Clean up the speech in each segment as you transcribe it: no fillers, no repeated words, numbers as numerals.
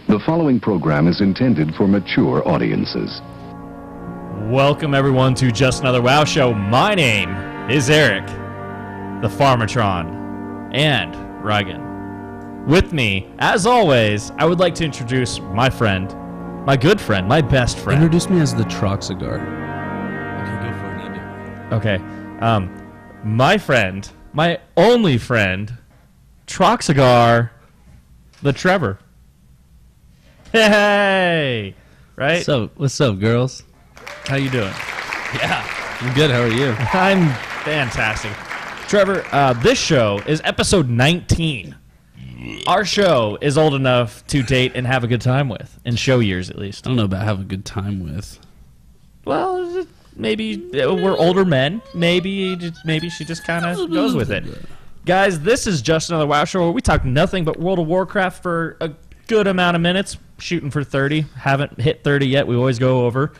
The following program is intended for mature audiences. Welcome everyone to Just Another WoW Show. My name is Eric, the Farmatron, and Reagan. With me, as always, I would like to introduce my friend, my good friend, my best friend. Introduce me as the Troxigar. Okay, go for it, now do. Okay, my friend, my only friend, Troxigar, the Trevor. Hey, right? So, what's up, girls? How you doing? Yeah, I'm good. How are you? I'm fantastic. Trevor, this show is episode 19. Our show is old enough to date and have a good time with, in show years at least. I don't know about have a good time with. Well, maybe we're older men. Maybe she just kind of goes with it. Guys, this is Just Another WoW Show where we talk nothing but World of Warcraft for a good amount of minutes, shooting for 30. Haven't hit 30 yet. We always go over.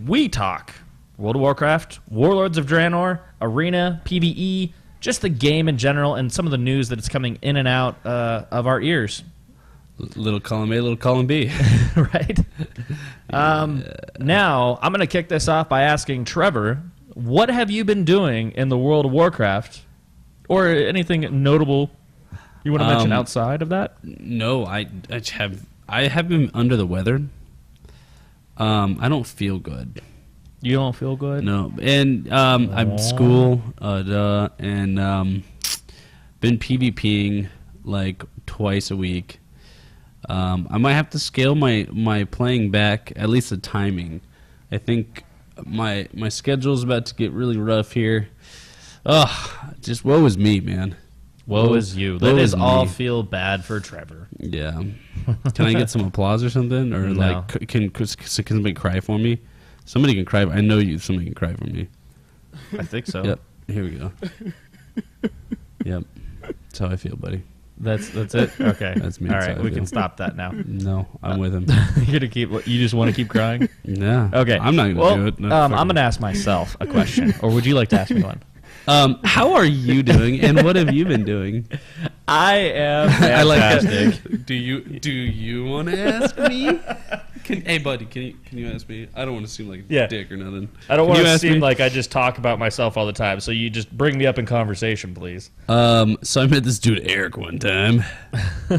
We talk World of Warcraft, Warlords of Draenor, Arena, PvE, just the game in general, and some of the news that is coming in and out of our ears. Little column A, little column B. Right? Now, I'm going to kick this off by asking Trevor, what have you been doing in the World of Warcraft? Or anything notable you want to mention outside of that? No, I have been under the weather. I don't feel good. You don't feel good? No, and I'm school, and been PvPing like twice a week. I might have to scale my playing back, at least the timing. I think my schedule's about to get really rough here. Ugh, just woe is me, man. Woe is you. Let us all feel bad for Trevor. Yeah. Can I get some applause or something? Or No. like, can somebody cry for me? Somebody can cry. I know you. Somebody can cry for me. I think so. Yep. Here we go. Yep. That's how I feel, buddy. That's it? Okay. That's me. All That's right, how I we feel. can stop that now. No, I'm with him. You're gonna keep. You just want to keep crying? Yeah. Okay. I'm not gonna do it. No, I'm gonna ask myself a question, or would you like to ask me one? How are you doing, and what have you been doing? I am fantastic. I like that. Do you want to ask me? Hey, buddy, can you ask me? I don't want to seem like a dick or nothing. I don't Can want you to ask seem me? like I just talk about myself all the time. So you just bring me up in conversation, please. So I met this dude Eric one time.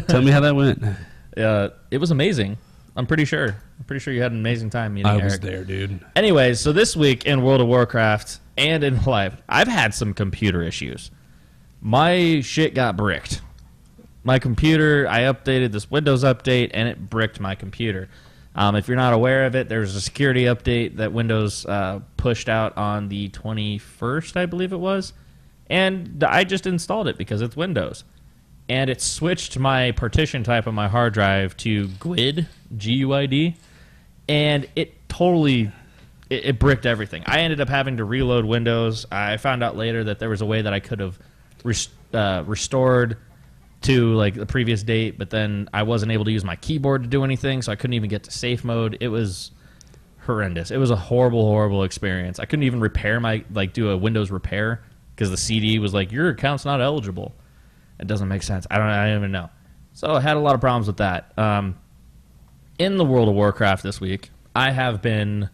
Tell me how that went. It was amazing. I'm pretty sure. I'm pretty sure you had an amazing time meeting Eric. I was there, dude. Anyways, so this week in World of Warcraft and in life, I've had some computer issues. My shit got bricked. My computer, I updated this Windows update, and it bricked my computer. If you're not aware of it, there's a security update that Windows pushed out on the 21st, I believe it was. And I just installed it because it's Windows. And it switched my partition type on my hard drive to GUID, G-U-I-D. And it totally, it bricked everything. I ended up having to reload Windows. I found out later that there was a way that I could have restored to like the previous date, but then I wasn't able to use my keyboard to do anything, so I couldn't even get to safe mode. It was horrendous. It was a horrible, horrible experience. I couldn't even repair do a Windows repair because the CD was like, your account's not eligible. It doesn't make sense. I don't even know. So I had a lot of problems with that. In the World of Warcraft this week, I have been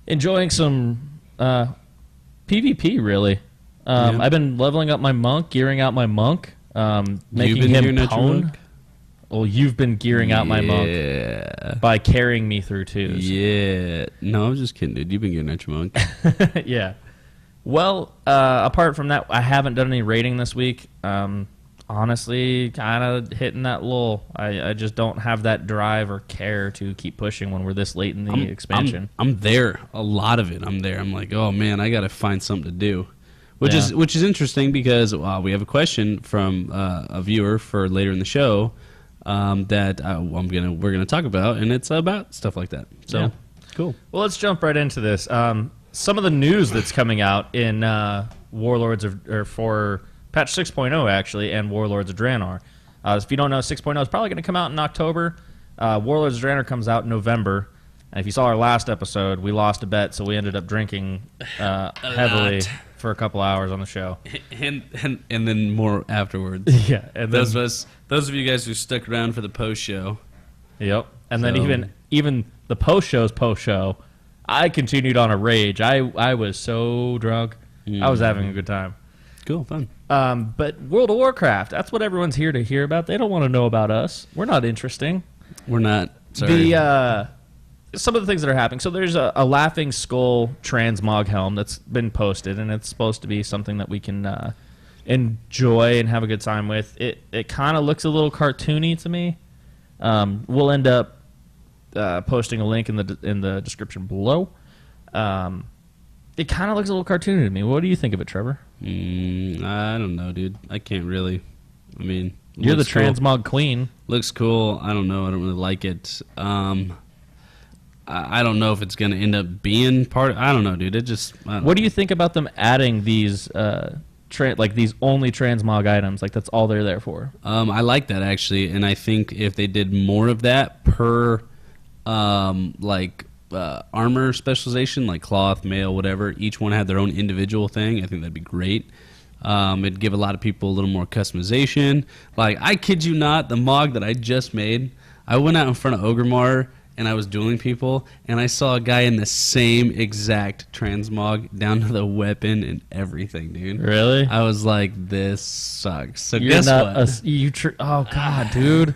enjoying some PvP, really. I've been leveling up my monk, gearing out my monk, making him pwn. Well, you've been gearing out my monk by carrying me through twos. Yeah. No, I'm just kidding, dude. You've been getting at your monk. Yeah. Well, apart from that, I haven't done any raiding this week. Honestly, kind of hitting that lull. I just don't have that drive or care to keep pushing when we're this late in the expansion. I'm there. A lot of it. I'm there. I'm like, oh man, I got to find something to do. Which is interesting because we have a question from a viewer for later in the show that we're gonna talk about, and it's about stuff like that. So yeah. Cool. Well, let's jump right into this. Some of the news that's coming out in for patch 6.0 actually, and Warlords of Draenor. If you don't know, 6.0 is probably going to come out in October. Warlords of Draenor comes out in November. And if you saw our last episode, we lost a bet, so we ended up drinking heavily for a couple hours on the show. And then more afterwards. Yeah. And those of you guys who stuck around for the post show. Yep. And then even the post show, I continued on a rage. I was so drunk. I was having a good time. Cool, fun. But World of Warcraft, that's what everyone's here to hear about. They don't want to know about us. We're not interesting. We're not. Sorry. Some of the things that are happening. So there's a Laughing Skull transmog helm that's been posted, and it's supposed to be something that we can enjoy and have a good time with. It kind of looks a little cartoony to me. We'll end up posting a link in the description below. It kind of looks a little cartoony to me. What do you think of it, Trevor? I don't know, dude. I can't really. I mean, you're the transmog queen. Looks cool. I don't know. I don't really like it. I don't know if it's going to end up being part. I don't know, dude. What do you think about them adding these these only transmog items? Like that's all they're there for. I like that actually, and I think if they did more of that per armor specialization, like cloth, mail, whatever, each one had their own individual thing. I think that'd be great. It'd give a lot of people a little more customization. Like, I kid you not, the Mog that I just made, I went out in front of Ogremar and I was dueling people, and I saw a guy in the same exact transmog down to the weapon and everything, dude. Really? I was like, this sucks. So guess what? Oh God, dude.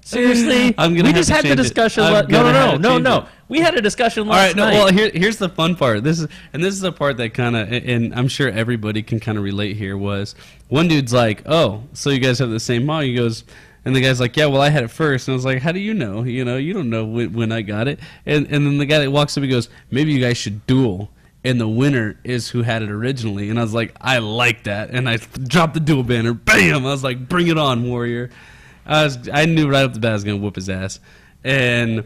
Seriously? We just had the discussion. No. We had a discussion last night. Well, here's the fun part. This is the part that kind of, and I'm sure everybody can kind of relate here. Was one dude's like, "Oh, so you guys have the same mod?" He goes, and the guy's like, "Yeah, well, I had it first." And I was like, "How do you know? You don't know when I got it." And then the guy that walks up, he goes, "Maybe you guys should duel, and the winner is who had it originally." And I was like, "I like that." And I dropped the duel banner. Bam! I was like, "Bring it on, warrior." I knew right up the bat I was gonna whoop his ass, and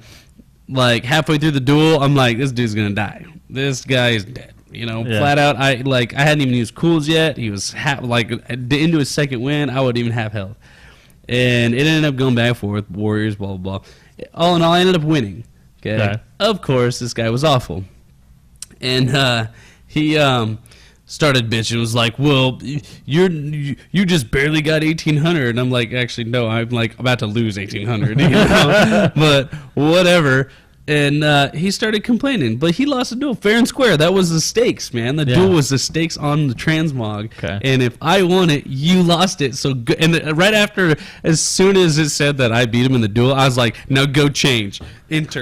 like halfway through the duel, I'm like, this dude's gonna die. This guy is dead. Flat out. I hadn't even used cools yet. He was into his second win. I would even have health, and it ended up going back and forth. Warriors, blah blah blah. All in all, I ended up winning. Okay. Of course, this guy was awful, and he started bitching. Was like, "Well, you just barely got 1,800." And I'm like, "Actually, no. I'm like about to lose 1,800." But whatever. And he started complaining, but he lost a duel fair and square. That was the stakes, man. The duel was the stakes on the transmog. Okay. And if I won it, you lost it. So and right after, as soon as it said that I beat him in the duel, I was like, "Now go change, enter."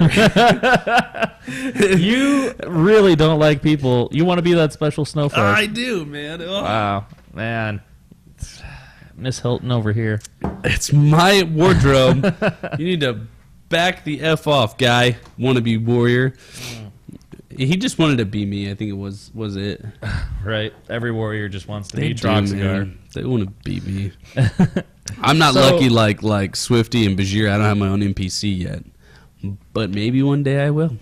You really don't like people. You want to be that special snowflake. I do, man. Oh. Wow, man. Miss Hilton over here. It's my wardrobe. You need to back the F off, guy. Wannabe warrior. He just wanted to be me. I think it was it. Right. Every warrior just wants to be Droxgar. They want to beat me. I'm not lucky like Swifty and Bajir. I don't have my own NPC yet. But maybe one day I will.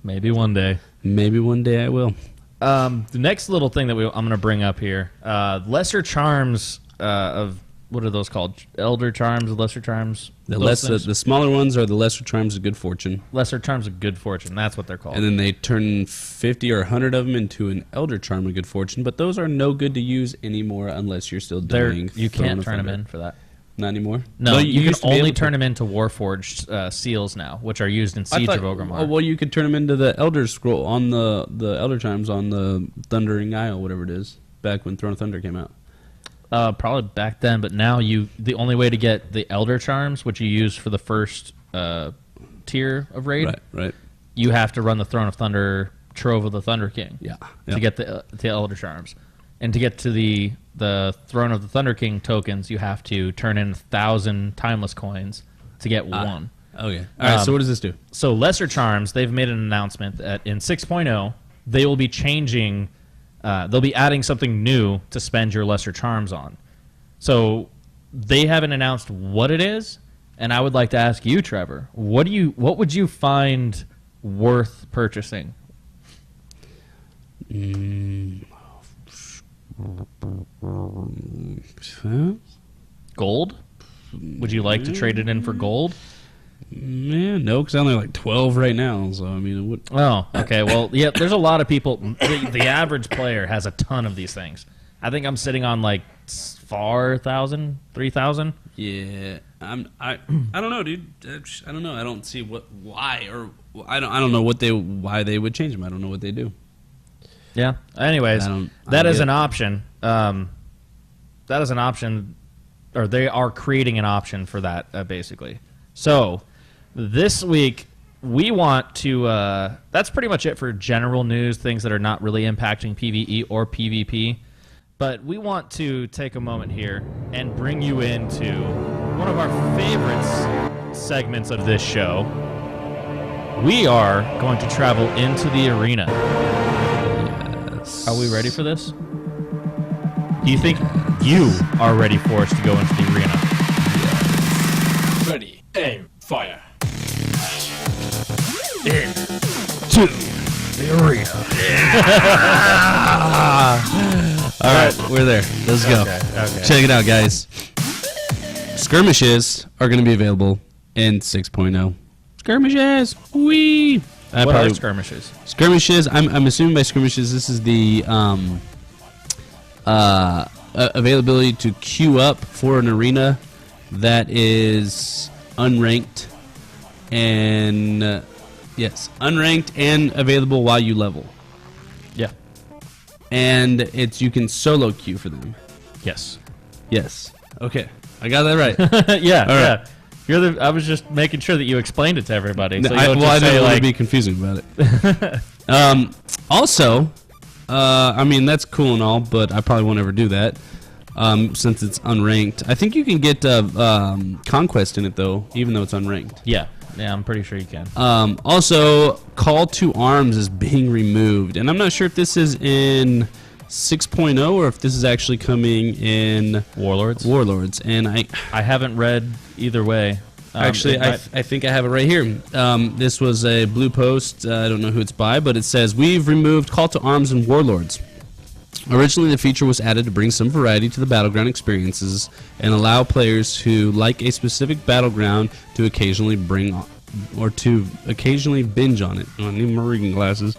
Maybe one day. Maybe one day I will. The next little thing that I'm going to bring up here, lesser charms of, what are those called? Elder charms, lesser charms? The smaller ones are the lesser charms of good fortune. Lesser charms of good fortune, that's what they're called. And then they turn 50 or 100 of them into an elder charm of good fortune, but those are no good to use anymore unless you're still doing. You can't turn them in for that. Not anymore? No, you can only turn them into Warforged seals now, which are used in Siege of Orgrimmar. Oh, well, you could turn them into the Elder Scroll on the Elder Chimes on the Thundering Isle, whatever it is, back when Throne of Thunder came out. Probably back then, but now the only way to get the Elder Charms, which you use for the first tier of raid, right, you have to run the Throne of Thunder Trove of the Thunder King. Yeah. To get the Elder Charms. And to get to the Throne of the Thunder King tokens, you have to turn in 1,000 timeless coins to get one. Okay. All right, so what does this do? So Lesser Charms, they've made an announcement that in 6.0, they will be changing, they'll be adding something new to spend your Lesser Charms on. So they haven't announced what it is, and I would like to ask you, Trevor, what would you find worth purchasing? Gold? Would you like to trade it in for gold? Man, no, because I only have like 12 right now. So I mean, it would. Oh, okay. Well, there's a lot of people. The average player has a ton of these things. I think I'm sitting on like 4,000, 3,000. Yeah, I don't know, dude. I don't know. I don't see I don't know why they would change them. I don't know what they do. Yeah. Anyways, that is an option. That is an option, or they are creating an option for that, basically. So this week we want to. That's pretty much it for general news, things that are not really impacting PvE or PvP. But we want to take a moment here and bring you into one of our favorite segments of this show. We are going to travel into the arena. Yes. Are we ready for this? Do you think you are ready for us to go into the arena? Yes. Ready, aim, fire. Into the arena. All right, we're there. Let's go. Okay. Check it out, guys. Skirmishes are going to be available in 6.0. Skirmishes! Whee! What are skirmishes? Skirmishes, I'm assuming by skirmishes this is the availability to queue up for an arena that is unranked and unranked and available while you level. Yeah. And you can solo queue for them. Yes. Okay, I got that right. Yeah. All right. Yeah. I was just making sure that you explained it to everybody. So I didn't want to be confusing about it. Also, I mean that's cool and all, but I probably won't ever do that since it's unranked. I think you can get conquest in it though, even though it's unranked. Yeah, I'm pretty sure you can. Also, call to arms is being removed, and I'm not sure if this is in 6.0 or if this is actually coming in Warlords. And I haven't read either way. Actually, I think I have it right here. This was a blue post. I don't know who it's by, but it says, "We've removed Call to Arms in Warlords. Originally, the feature was added to bring some variety to the battleground experiences and allow players who like a specific battleground to occasionally binge on it." I need my reading glasses.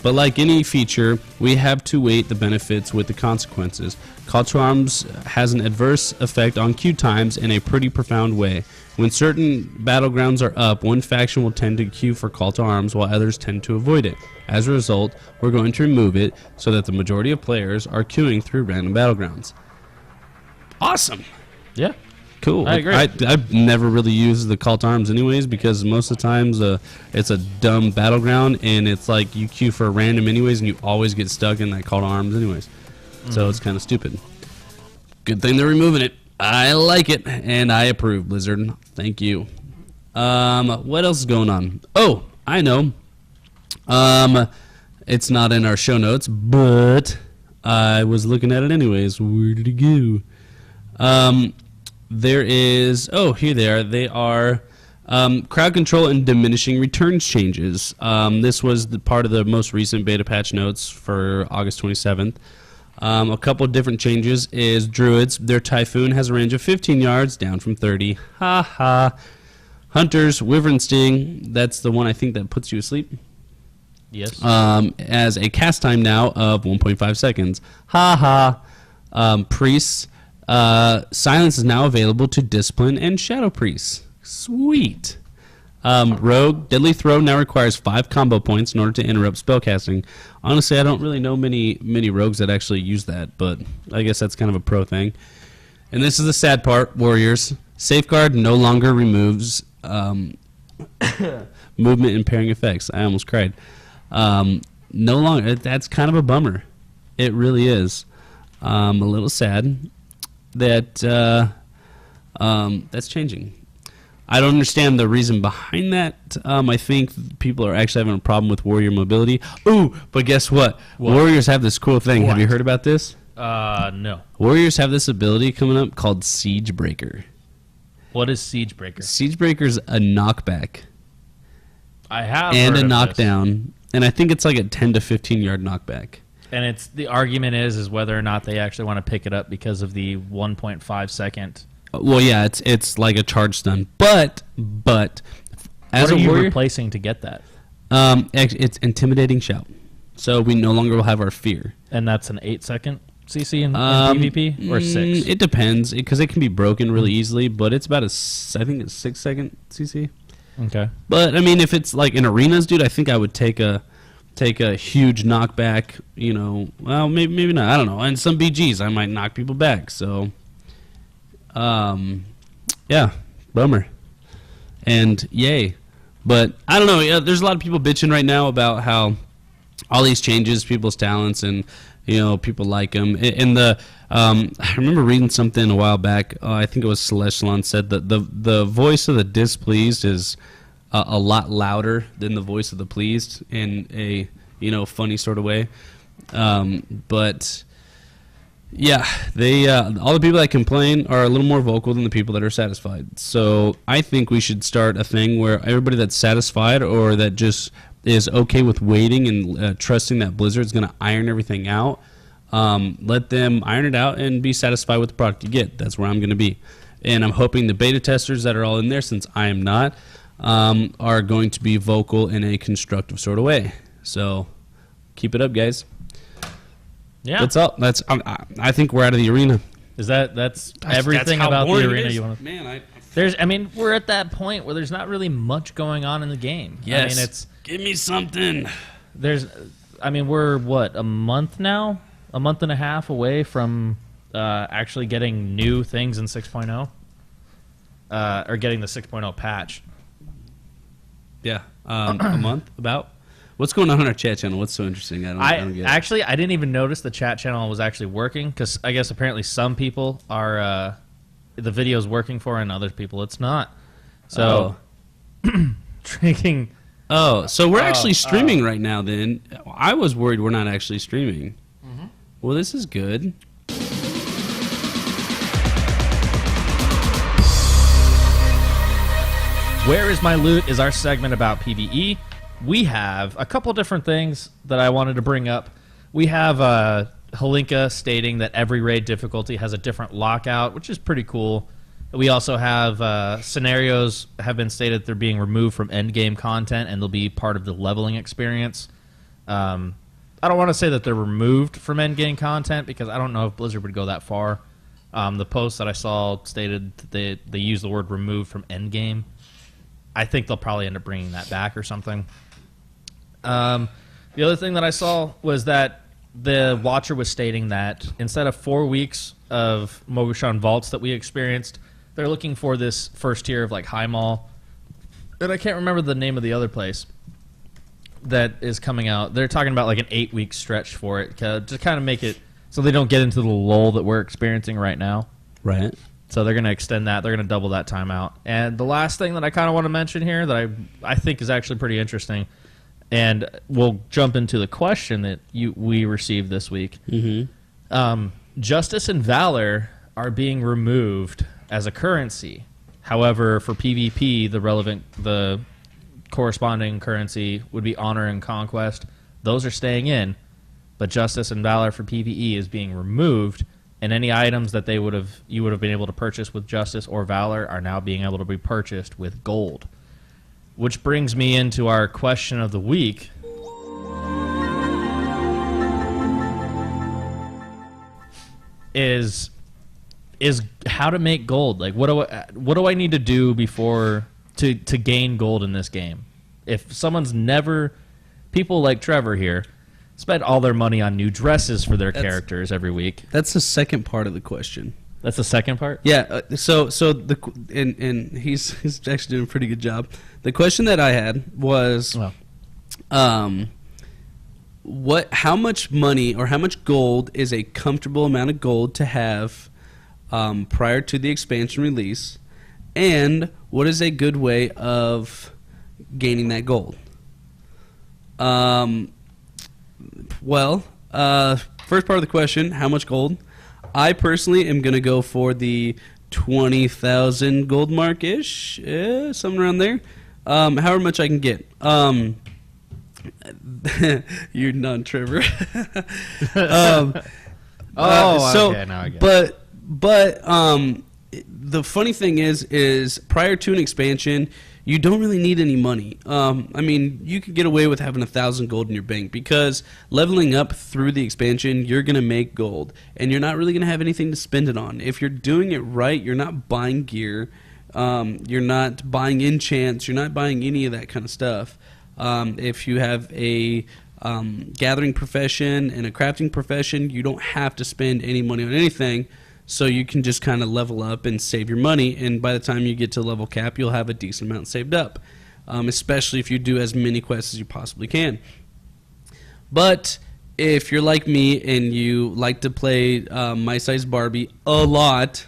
But like any feature, we have to weight the benefits with the consequences. Call to Arms has an adverse effect on queue times in a pretty profound way. When certain battlegrounds are up, one faction will tend to queue for Call to Arms while others tend to avoid it. As a result, we're going to remove it so that the majority of players are queuing through random battlegrounds. Awesome. Yeah. Cool. I agree. I've never really used the Call to Arms anyways because most of the times it's a dumb battleground and it's like you queue for a random anyways and you always get stuck in that Call to Arms anyways. So it's kind of stupid. Good thing they're removing it. I like it and I approve, Blizzard. Thank you. What else is going on? Oh, I know. It's not in our show notes, but I was looking at it anyways. Where did it go? There is... Oh, here they are. They are crowd control and diminishing returns changes. This was part of the most recent beta patch notes for August 27th. A couple of different changes is Druids. Their Typhoon has a range of 15 yards, down from 30. Ha ha. Hunters, Wyvern Sting. That's the one I think that puts you asleep. Yes. As a cast time now of 1.5 seconds. Ha ha. Priests. Silence is now available to Discipline and Shadow Priests. Sweet. Rogue, Deadly Throw now requires 5 combo points in order to interrupt spellcasting. Honestly, I don't really know many rogues that actually use that, but I guess that's kind of a pro thing. And this is the sad part, Warriors. Safeguard no longer removes movement impairing effects. I almost cried. No longer. That's kind of a bummer. It really is. A little sad that that's changing. I don't understand the reason behind that. I think people are actually having a problem with warrior mobility. Ooh, but guess what? Warriors have this cool thing. What? Have you heard about this? No. Warriors have this ability coming up called Siege Breaker. What is Siege Breaker? Siege Breaker's a knockback. I have and heard a of knockdown, and I think it's like a 10 to 15 yard knockback. And it's the argument is whether or not they actually want to pick it up because of the 1.5 second. Well, yeah, it's like a charge stun, but as what are a you warrior, replacing to get that? It's intimidating shout. So we no longer will have our fear. And that's an 8 second. CC in PvP or 6? It depends because it can be broken really easily, but it's about I think it's 6 second CC. Okay. But I mean, if it's like in arenas, dude, I think I would take a huge knockback. Well, maybe not. I don't know. And some BGs, I might knock people back. So, yeah, bummer. And yay. But I don't know. Yeah, there's a lot of people bitching right now about how all these changes, people's talents, and people like them. And I remember reading something a while back. I think it was Celestalon said that the voice of the displeased is a lot louder than the voice of the pleased in a funny sort of way. But yeah, they all the people that complain are a little more vocal than the people that are satisfied. So I think we should start a thing where everybody that's satisfied or that just is okay with waiting and trusting that Blizzard's going to iron everything out, let them iron it out and be satisfied with the product you get. That's where I'm going to be. And I'm hoping the beta testers that are all in there, since I am not, are going to be vocal in a constructive sort of way. So keep it up, guys. Yeah. That's all. I think we're out of the arena. That's everything about the arena you want to... Man, we're at that point where there's not really much going on in the game. Yes. Give me something. We're what, a month now? A month and a half away from actually getting new things in 6.0? Or getting the 6.0 patch. Yeah. A month, about. What's going on our chat channel? What's so interesting? I don't get it. Actually, I didn't even notice the chat channel was actually working, because I guess apparently some people are the video's working for, and other people it's not. So, drinking. Oh, so we're actually streaming right now. Then I was worried we're not actually streaming. Mm-hmm. Well, this is good. Where is my loot is our segment about PvE. We have a couple different things that I wanted to bring up. We have Halinka stating that every raid difficulty has a different lockout, which is pretty cool. We also have scenarios have been stated they're being removed from endgame content, and they'll be part of the leveling experience. I don't want to say that they're removed from endgame content, because I don't know if Blizzard would go that far. The post that I saw stated that they use the word removed from endgame. I think they'll probably end up bringing that back or something. The other thing that I saw was that the Watcher was stating that instead of 4 weeks of Mogushan Vaults that we experienced, they're looking for this first tier of like High Mall. And I can't remember the name of the other place that is coming out. They're talking about like an 8-week stretch for it to kind of make it so they don't get into the lull that we're experiencing right now. Right. So they're going to extend that. They're going to double that time out. And the last thing that I kind of want to mention here that I think is actually pretty interesting, and we'll jump into the question that we received this week. Mm-hmm. Justice and Valor are being removed as a currency. However, for PvP, the corresponding currency would be Honor and Conquest. Those are staying in, but Justice and Valor for PvE is being removed. And any items that you would have been able to purchase with Justice or Valor are now being able to be purchased with gold. Which brings me into our question of the week. Is how to make gold. Like what do I need to do before to gain gold in this game? If someone's people like Trevor here spend all their money on new dresses for their characters every week. That's the second part of the question. That's the second part? Yeah. So he's actually doing a pretty good job. The question that I had was, how much money or how much gold is a comfortable amount of gold to have prior to the expansion release, and what is a good way of gaining that gold? First part of the question, how much gold? I personally am going to go for the 20,000 gold mark-ish, something around there. However much I can get. You're none, Trevor. Okay, now I get it. But the funny thing is prior to an expansion, you don't really need any money. I mean, you could get away with having 1,000 gold in your bank because leveling up through the expansion, you're going to make gold, and you're not really going to have anything to spend it on. If you're doing it right, you're not buying gear, you're not buying enchants, you're not buying any of that kind of stuff. If you have a gathering profession and a crafting profession, you don't have to spend any money on anything. So you can just kind of level up and save your money, and by the time you get to level cap, you'll have a decent amount saved up, especially if you do as many quests as you possibly can. But if you're like me and you like to play My Size Barbie a lot,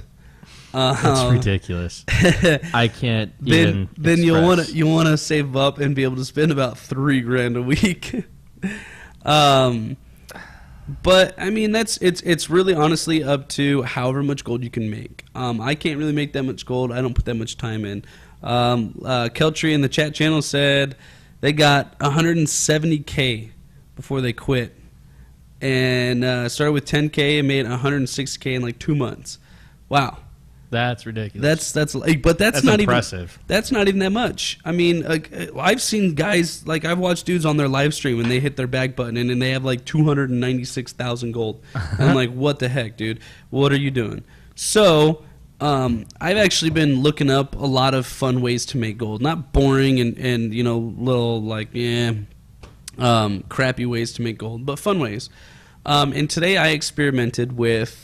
That's ridiculous. I can't even. Then you'll want to save up and be able to spend about $3,000 a week. But I mean, it's really honestly up to however much gold you can make. I can't really make that much gold. I don't put that much time in. Keltree in the chat channel said they got 170K before they quit, and started with 10K and made 160K in like 2 months. Wow. That's ridiculous. That's not impressive. Even that's not even that much. I mean, I've seen guys, like I've watched dudes on their live stream and they hit their back button and they have like 296,000 gold. And I'm like, what the heck, dude? What are you doing? So I've actually been looking up a lot of fun ways to make gold, not boring and you know, little like crappy ways to make gold, but fun ways. And today I experimented with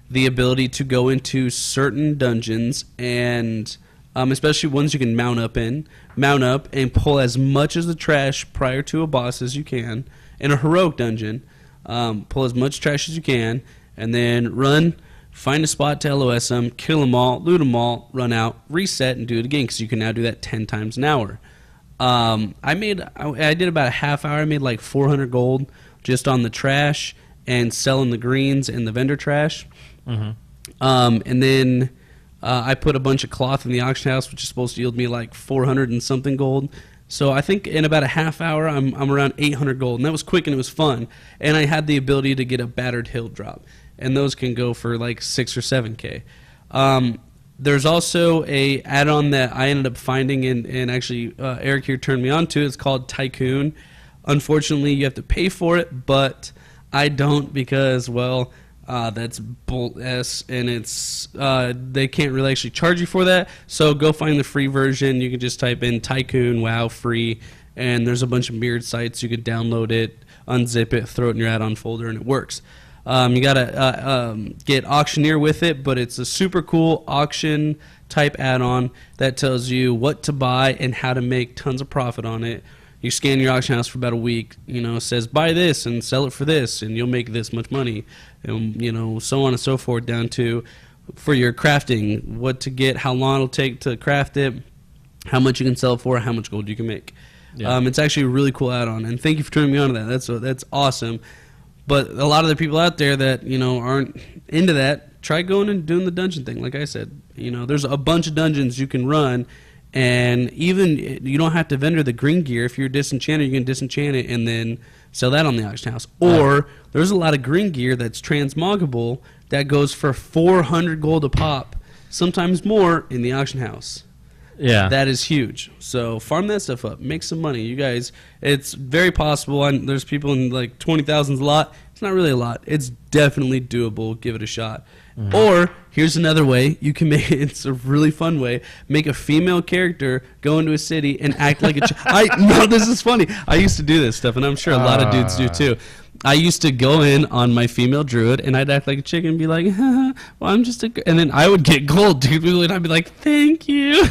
the ability to go into certain dungeons and especially ones you can mount up and pull as much as the trash prior to a boss as you can in a heroic dungeon. Pull as much trash as you can, and then run, find a spot to LOS them, kill them all, loot them all, run out, reset, and do it again because you can now do that 10 times an hour. I did about a half hour. I made like 400 gold just on the trash and selling the greens and the vendor trash. Mm-hmm. And then I put a bunch of cloth in the auction house, which is supposed to yield me like 400 and something gold. So I think in about a half hour, I'm around 800 gold, and that was quick and it was fun. And I had the ability to get a battered hill drop, and those can go for like 6 or 7K. There's also a add-on that I ended up finding, and actually Eric here turned me on to. It's called Tycoon. Unfortunately, you have to pay for it, but I don't because, well, that's bull s, and it's they can't really actually charge you for that. So go find the free version. You can just type in Tycoon WoW free, and there's a bunch of mirrored sites. You could download it, unzip it, throw it in your add-on folder, and it works. You gotta get Auctioneer with it, but it's a super cool auction type add-on that tells you what to buy and how to make tons of profit on it. You scan your auction house for about a week, you know, it says buy this and sell it for this, and you'll make this much money, and you know, so on and so forth, down to for your crafting, what to get, how long it'll take to craft it, how much you can sell it for, how much gold you can make. Yeah. It's actually a really cool add-on, and thank you for turning me on to that. That's awesome. But a lot of the people out there that, you know, aren't into that, try going and doing the dungeon thing. Like I said, you know, there's a bunch of dungeons you can run. And even you don't have to vendor the green gear. If you're a disenchanter, you can disenchant it and then sell that on the auction house. Or there's a lot of green gear that's transmoggable that goes for 400 gold a pop, sometimes more, in the auction house. Yeah, that is huge. So farm that stuff up, make some money, you guys. It's very possible. There's people in like 20,000's a lot. It's not really a lot. It's definitely doable. Give it a shot. Mm-hmm. Or here's another way you can make it. It's a really fun way. Make a female character go into a city and act like a no, this is funny. I used to do this stuff, and I'm sure a lot of dudes do too. I used to go in on my female druid, and I'd act like a chick and be like, well, I'm just a... And then I would get gold, dude, and I'd be like, thank you.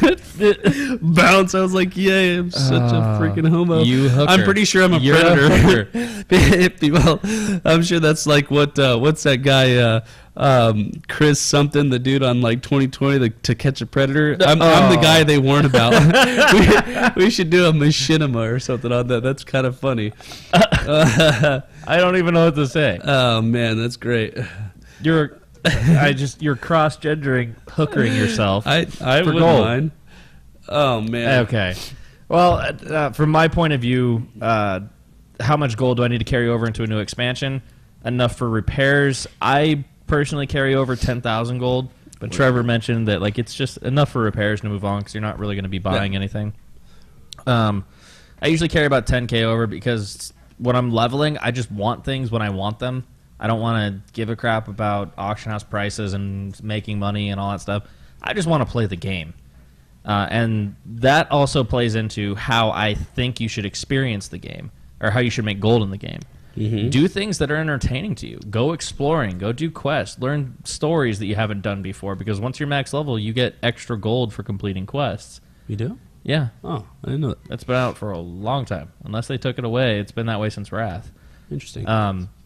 Bounce. I was like, yay, I'm such a freaking homo. You hooker. I'm pretty sure I'm a predator. Well, I'm sure that's like what's that guy... Chris something, the dude on like 2020 To Catch a Predator. I'm the guy they warn about. we should do a machinima or something on that. That's kind of funny. I don't even know what to say. Oh man, that's great. You're cross-gendering, hookering yourself. I wouldn't mind. Oh man. Okay. Well, from my point of view, how much gold do I need to carry over into a new expansion? Enough for repairs. I personally carry over 10,000 gold, but Trevor mentioned that like it's just enough for repairs to move on because you're not really going to be buying anything. I usually carry about 10K over because when I'm leveling, I just want things when I want them. I don't want to give a crap about auction house prices and making money and all that stuff. I just want to play the game. And that also plays into how I think you should experience the game or how you should make gold in the game. Mm-hmm. Do things that are entertaining to you. Go exploring. Go do quests. Learn stories that you haven't done before because once you're max level, you get extra gold for completing quests. You do? Yeah. Oh, I didn't know that. It's been out for a long time. Unless they took it away, it's been that way since Wrath. Interesting.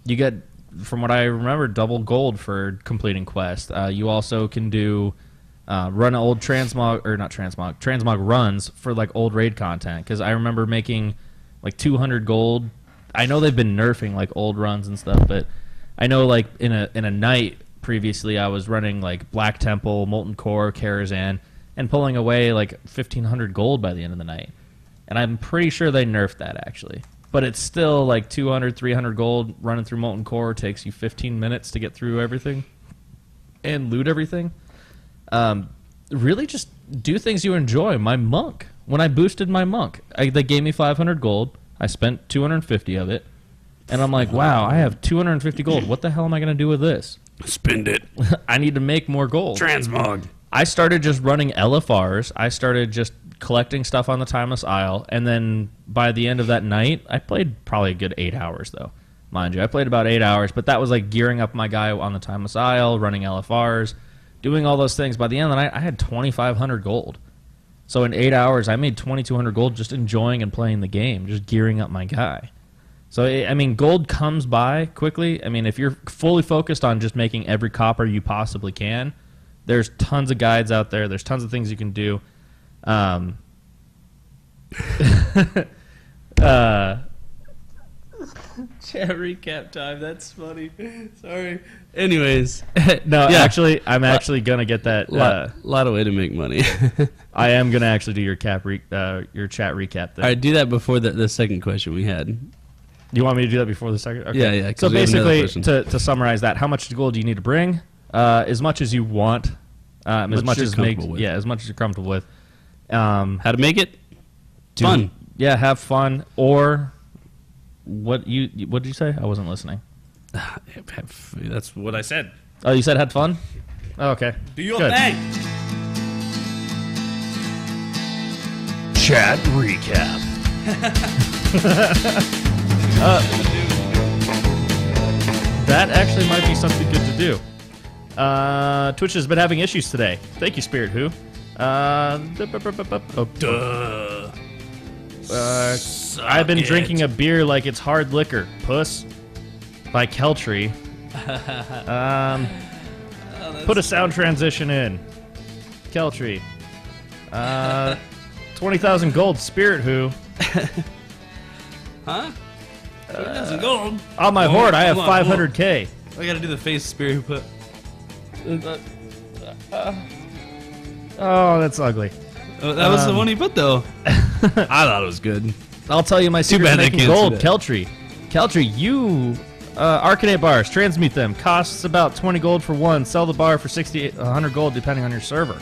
You get, from what I remember, double gold for completing quests. You also can do run old transmog runs for like old raid content because I remember making like 200 gold. I know they've been nerfing like old runs and stuff, but I know like in a night previously I was running like Black Temple, Molten Core, Karazhan, and pulling away like 1,500 gold by the end of the night. And I'm pretty sure they nerfed that actually. But it's still like 200, 300 gold running through Molten Core takes you 15 minutes to get through everything and loot everything. Really just do things you enjoy. My monk, when I boosted my monk, they gave me 500 gold. I spent 250 of it. And I'm like, wow, I have 250 gold. What the hell am I going to do with this? Spend it. I need to make more gold. Transmog. I started just running LFRs. I started just collecting stuff on the Timeless Isle. And then by the end of that night, I played probably a good 8 hours, though. Mind you, I played about 8 hours. But that was like gearing up my guy on the Timeless Isle, running LFRs, doing all those things. By the end of the night, I had 2,500 gold. So in 8 hours, I made 2,200 gold just enjoying and playing the game, just gearing up my guy. So, I mean, gold comes by quickly. I mean, if you're fully focused on just making every copper you possibly can, there's tons of guides out there. There's tons of things you can do. Chat recap time. That's funny. Sorry. Anyways. No, Yeah. actually, I'm actually going to get that. Lot of way to make money. I am going to actually do your chat recap thing. All right, do that before the second question we had. You want me to do that before the second? Okay. Yeah. So 'cause we have another basically, question. to summarize that, how much gold do you need to bring? As much as you want. As much you're as comfortable with. Yeah, as much as you're comfortable with. How to make it? Fun. Yeah, have fun. Or what did you say? I wasn't listening. That's what I said. Oh, you said had fun? Oh, okay. Do your Good. thing. Chat recap. That actually might be something good to do. Twitch has been having issues today. Thank you, Spirit Who. I've been drinking a beer like it's hard liquor. Puss by Keltree. Put a sound transition in. Keltree. 20,000 gold. Spirit Who. Huh? 20,000 gold? On my horde, I have hold on, 500K. I gotta do the face Spirit who put. Oh, that's ugly. Oh, that was the one he put, though. I thought it was good. I'll tell you my secret bad to they making can't see gold. that. Keltree. Keltree, you... Arcanate bars, transmute them. Costs about 20 gold for one. Sell the bar for 100 gold depending on your server.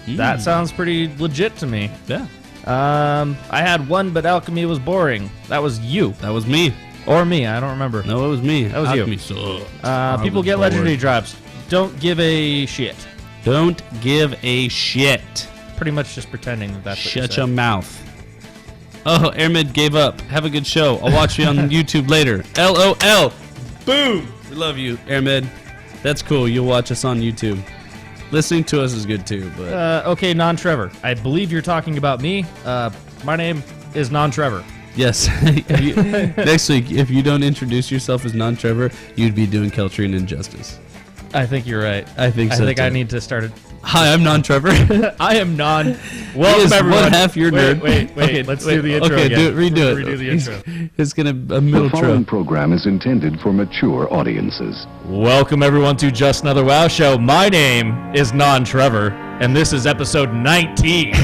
That sounds pretty legit to me. Yeah. I had one, but alchemy was boring. That was you. That was me. Or me, I don't remember. No, it was me. That was you. Alchemy sucks. People get legendary drops. Don't give a shit. Don't give a shit. Pretty much just pretending that that's what you Shut said. your mouth. Oh, Airmid gave up. Have a good show. I'll watch you on YouTube later. LOL. Boom. We love you, Airmid. That's cool. You'll watch us on YouTube. Listening to us is good too, but Okay, Non-Trevor. I believe you're talking about me. My name is Non-Trevor. yes. Next week, if you don't introduce yourself as Non-Trevor, you'd be doing Keltree and Injustice. I think you're right. I think so, I think too. I need to start it. Hi, I'm Non-Trevor. I am non. He Welcome is everyone. one half your nerd. Wait. Okay, Let's do the intro Okay, again. redo it. Redo the intro. It's gonna a The middle following intro. program is intended for mature audiences. Welcome everyone to Just Another WoW Show. My name is Non-Trevor, and this is episode 19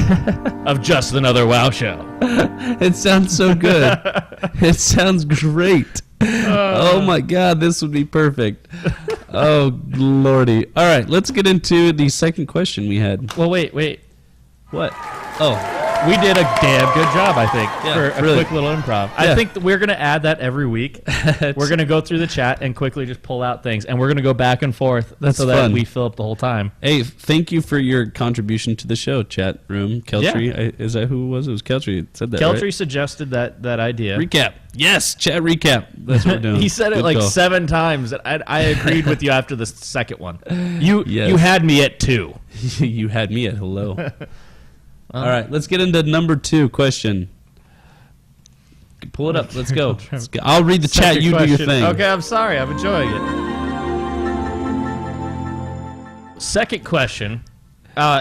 of Just Another WoW Show. It sounds so good. It sounds great. Oh my god, this would be perfect. Oh lordy. All right, let's get into the second question we had. Well, wait. What? Oh, We did a damn good job, I think, Yeah, for a really. quick little improv. I Yeah. think that we're going to add that every week. We're going to go through the chat and quickly just pull out things, and we're going to go back and forth That's so that fun. we fill up the whole time. Hey, thank you for your contribution to the show, chat room. Keltry, is that who it was? It was Keltry that said that, Keltry right? suggested that idea. Recap. Yes, chat recap. That's what we're doing. He said it Good like call. 7 times. And I agreed with you after the second one. You Yes. had me at 2. You had me at hello. All right, let's get into number 2 question. Pull it up. Let's go. I'll read the chat. Second You do your question. thing. Okay, I'm sorry. I'm enjoying it. Second question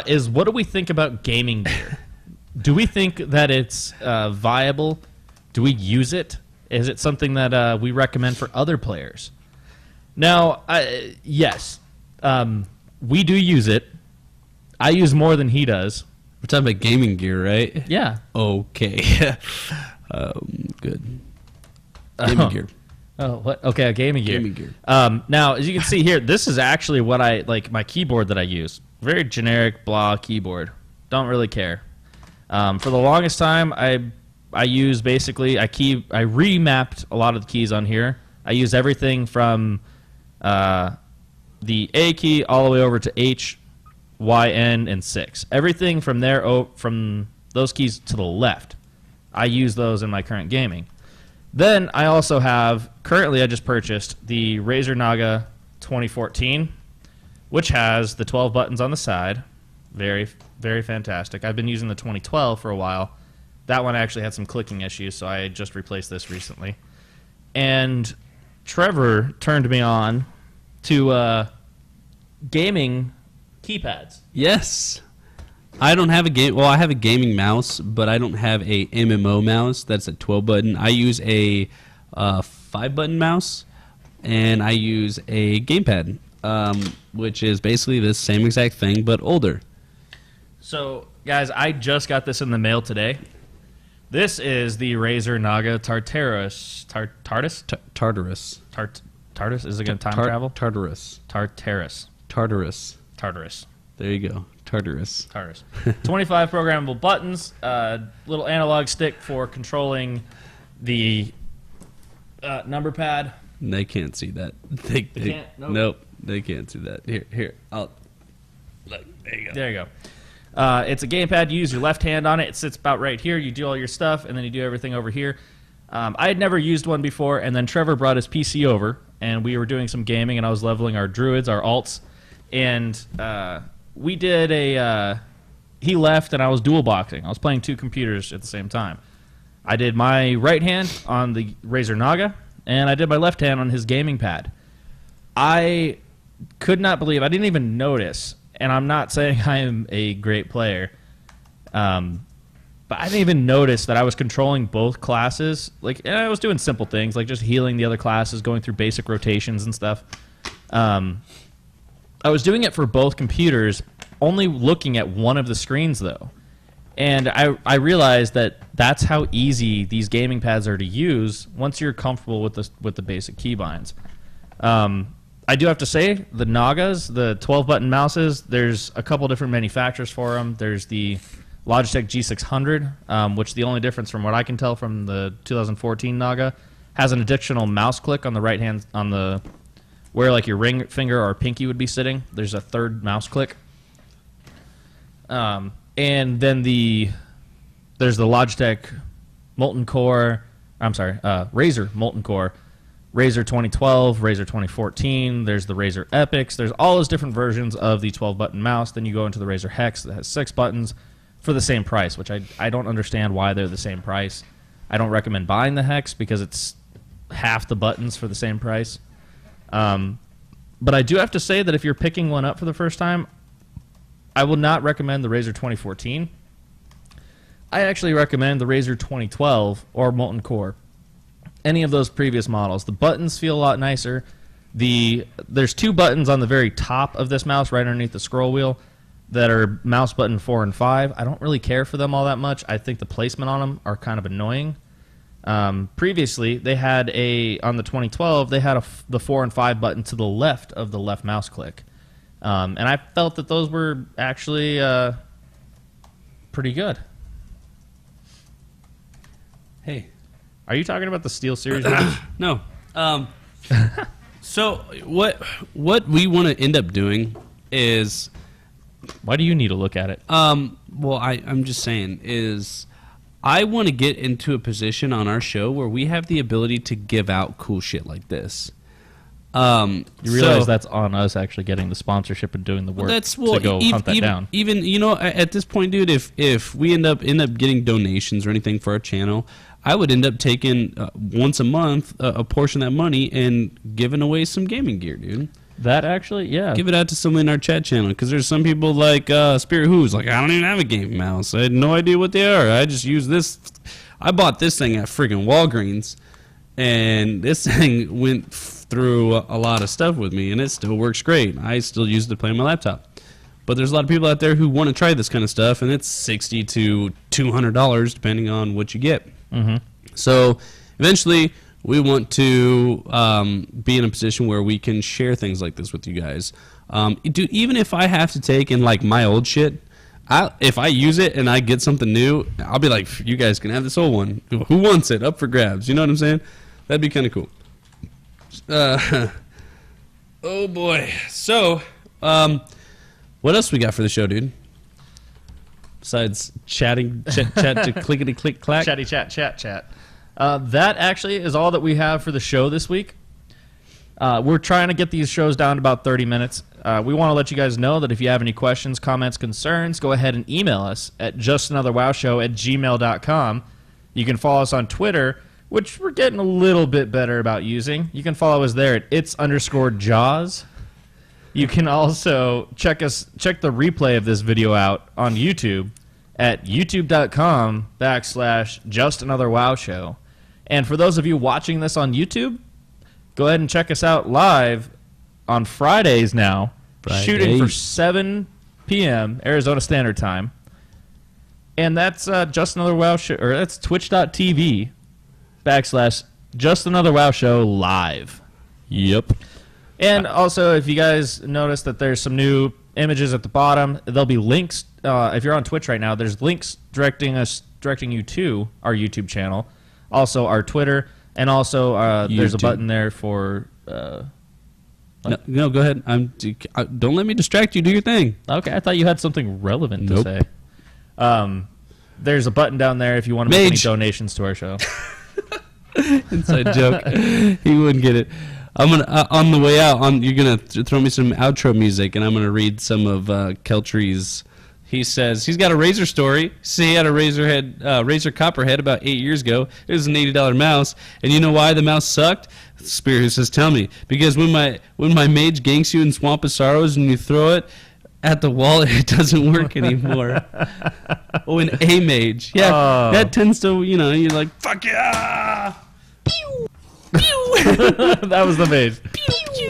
is, what do we think about gaming gear? Do we think that it's viable? Do we use it? Is it something that we recommend for other players? Now, yes. We do use it. I use more than he does. We're talking about gaming gear, right? Yeah. Okay. Good. Gaming gear. Oh, what? Okay, a gaming gear. Gaming gear. Now, as you can see here, this is actually what I like, my keyboard that I use. Very generic, blah keyboard. Don't really care. For the longest time, I use basically I remapped a lot of the keys on here. I use everything from the A key all the way over to H, Y, N, and 6. Everything from there, from those keys to the left, I use those in my current gaming. Then I also have, currently I just purchased the Razer Naga 2014, which has the 12 buttons on the side. Very, very fantastic. I've been using the 2012 for a while. That one actually had some clicking issues, so I just replaced this recently. And Trevor turned me on to gaming keypads. Yes. I don't have a game. Well, I have a gaming mouse, but I don't have a MMO mouse. That's a 12 button. I use a 5 button mouse, and I use a gamepad, which is basically the same exact thing but older. So, guys, I just got this in the mail today. This is the Razer Naga Tartarus. Tartarus? Is it going to time travel? Tartarus. There you go. Tartarus. 25 programmable buttons, little analog stick for controlling the number pad. They can't see that. They can't? Nope. Nope. They can't see that. Here. I'll. Look, there you go. There you go. It's a gamepad. You use your left hand on it. It sits about right here. You do all your stuff, and then you do everything over here. I had never used one before, and then Trevor brought his PC over, and we were doing some gaming, and I was leveling our druids, our alts, and we did a... he left, and I was dual boxing. I was playing 2 computers at the same time. I did my right hand on the Razer Naga, and I did my left hand on his gaming pad. I could not believe... I didn't even notice... And I'm not saying I am a great player, but I didn't even notice that I was controlling both classes. And I was doing simple things, like just healing the other classes, going through basic rotations and stuff. I was doing it for both computers, only looking at one of the screens, though. And I realized that that's how easy these gaming pads are to use once you're comfortable with the basic keybinds. I do have to say, the Nagas, the 12-button mouses, there's a couple different manufacturers for them. There's the Logitech G600, which the only difference from what I can tell from the 2014 Naga has an additional mouse click on the right hand, on the where like your ring finger or pinky would be sitting. There's a third mouse click. And then there's the Logitech Molten Core. I'm sorry, Razer Molten Core. Razer 2012, Razer 2014, there's the Razer Epics, there's all those different versions of the 12-button mouse. Then you go into the Razer Hex that has 6 buttons for the same price, which I don't understand why they're the same price. I don't recommend buying the Hex because it's half the buttons for the same price. But I do have to say that if you're picking one up for the first time, I will not recommend the Razer 2014. I actually recommend the Razer 2012 or Molten Core. Any of those previous models. The buttons feel a lot nicer. There's 2 buttons on the very top of this mouse, right underneath the scroll wheel, that are mouse button 4 and 5. I don't really care for them all that much. I think the placement on them are kind of annoying. Previously, they had on the 2012, they had the 4 and 5 button to the left of the left mouse click. And I felt that those were actually pretty good. Hey. Are you talking about the Steel Series match? No. So what we want to end up doing is, Why do you need to look at it? well, I'm just saying is, I want to get into a position on our show where we have the ability to give out cool shit like this. You realize that's on us actually getting the sponsorship and doing the work to go hunt that down. Even at this point, dude, if we end up getting donations or anything for our channel, I would end up taking once a month a portion of that money and giving away some gaming gear, dude. That actually, yeah. Give it out to someone in our chat channel, because there's some people like Spirit Who's like, I don't even have a gaming mouse. I had no idea what they are. I just use this. I bought this thing at freaking Walgreens, and this thing went through a lot of stuff with me, and it still works great. I still use it to play on my laptop. But there's a lot of people out there who want to try this kind of stuff, and it's $60 to $200 depending on what you get. Mm-hmm. So eventually, we want to be in a position where we can share things like this with you guys. Dude, even if I have to take in like my old shit, if I use it and I get something new, I'll be like, you guys can have this old one. Who wants it? Up for grabs. You know what I'm saying? That'd be kind of cool. Oh boy. So, what else we got for the show, dude? Besides chat to clickety click clack. Chatty chat. That actually is all that we have for the show this week. We're trying to get these shows down to about 30 minutes. We want to let you guys know that if you have any questions, comments, concerns, go ahead and email us at JustAnotherWoWShow@gmail.com. You can follow us on Twitter, which we're getting a little bit better about using. You can follow us there at its_Jaws. You can also check the replay of this video out on YouTube at youtube.com/JustAnotherWoWShow. And for those of you watching this on YouTube, go ahead and check us out live on Fridays now, shooting for 7 p.m. Arizona Standard Time. And that's Just Another WoW Show, or that's twitch.tv/JustAnotherWoWShow live. Yep. And also, if you guys notice that there's some new images at the bottom, there'll be links. If you're on Twitch right now, there's links directing you to our YouTube channel, also our Twitter, and also there's a button there for. No, go ahead. Don't let me distract you. Do your thing. Okay, I thought you had something relevant to say. There's a button down there if you want to make any donations to our show. Inside joke. He wouldn't get it. I'm gonna on the way out. You're gonna throw me some outro music, and I'm gonna read some of Keltry's. He says he's got a Razer story. See, he had a Razer Copperhead about 8 years ago. It was an $80 mouse, and you know why the mouse sucked? Spirit says, "Tell me." Because when my mage ganks you in Swamp of Sorrows and you throw it at the wall, it doesn't work anymore. Oh, an A mage, yeah, that tends to, you're like, fuck yeah. Pew. That was the mage.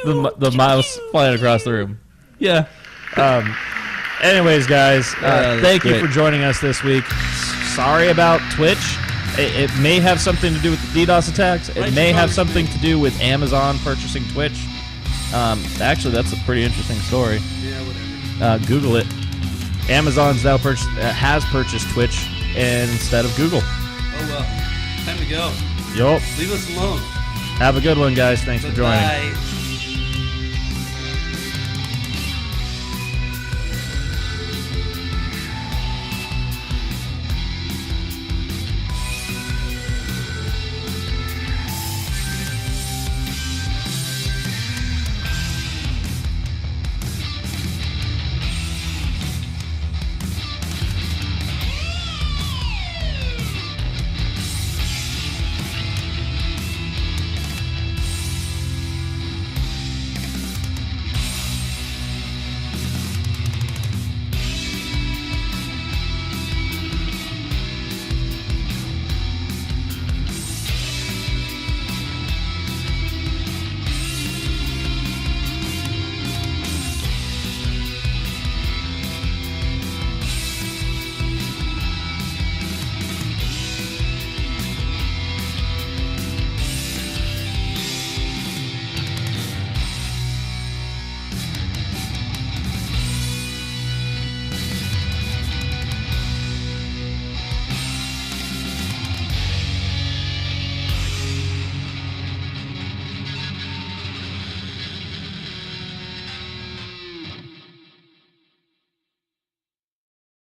The mouse flying across the room. Yeah. Anyways, guys, thank you for joining us this week. Sorry about Twitch. It may have something to do with the DDoS attacks. It may have something to do with Amazon purchasing Twitch. Actually, that's a pretty interesting story. Yeah, whatever. Google it. Amazon's now has purchased Twitch instead of Google. Oh, well. Time to go. Yup. Leave us alone. Have a good one, guys. Thanks for joining. Bye.